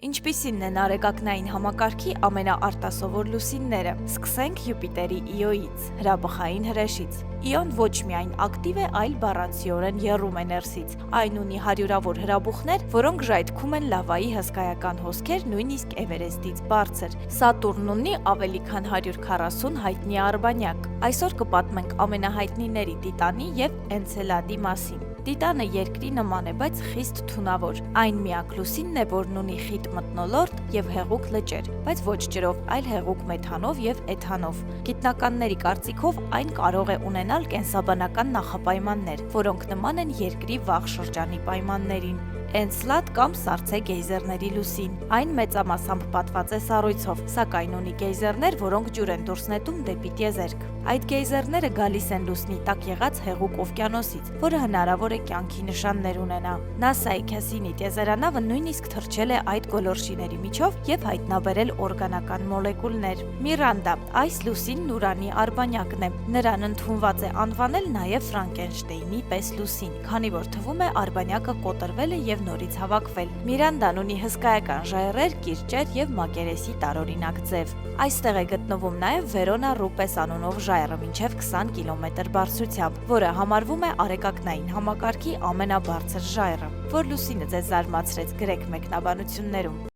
Ինչպիսին են արեգակնային համակարգի ամենաարտասովոր լուսինները։ Սկսենք Յուպիտերի Իոյից, հրաբխային հրեշից։ Իոն ոչ միայն ակտիվ է, այլ բառացիորեն եռում է ներսից։ Այն ունի հարյուրավոր հրաբուխներ, որոնք ժայթքում են լավայի հսկայական հոսքեր, նույնիսկ Էվերեստից բարձր։ Սատուրնն ունի ավելի քան 140 հայտնի արբանյակ։ Այսօր կպատմենք ամենահայտնիների Տիտանի և Էնցելադի մասին։ Տիտանը երկրի նման է, բայց խիստ թունավոր։ Այն միակ լուսինն է, որն ունի խիտ մթնոլորտ և հեղուկ լճեր, բայց ոչ ջրով, այլ հեղուկ մեթանով և էթանով։ Գիտնականների կարծիքով այն կարող է ունենալ կենսաբանական նախապայմաններ, որոնք նման են երկրի վաղ շրջանի պայմաններին։ Էնցելադ կամ սառցե գեյզերների լուսին։ Այն մեծամասամբ պատված է սառույցով, սակայն ունի գեյզերներ, որոնք ջուր են դուրս նետում դեպի տիեզերք։ Այդ գեյզերները գալիս են լուսնի տակ եղած հեղուկ օվկիանոսից, որը հնարավոր է կյանքի նշաններ ունենա։ ՆԱՍԱ-ի Քեսինի տիեզերանավը նույնիսկ թռչել է այդ գոլորշիների միջով և հայտնաբերել օրգանական մոլեկուլներ։ Միրանդա, այս լուսինն Ուրանի արբանյակն է։ Նրան ընդունված է անվանել նաև Ֆրանկենշտեյնի պես լուսին, քանի որ թվում է արբանյակը կոտրվել է և նորից հավաքվել։ Միրանդան ունի հսկայական ժայռեր, կիրճեր և մակերեսի տարօրինակ ձև։ Այստեղ է գտնվում նաև Վերոնա Ռուպես անունով ժայռը մինչև 20 կիլոմետր բարձրությամբ, որը համարվում է արեգակնային համակարգի ամենաբարձր ժայռը։ Որ լուսինը ձեզ զարմացրեց, գրեք մեկնաբանություններում։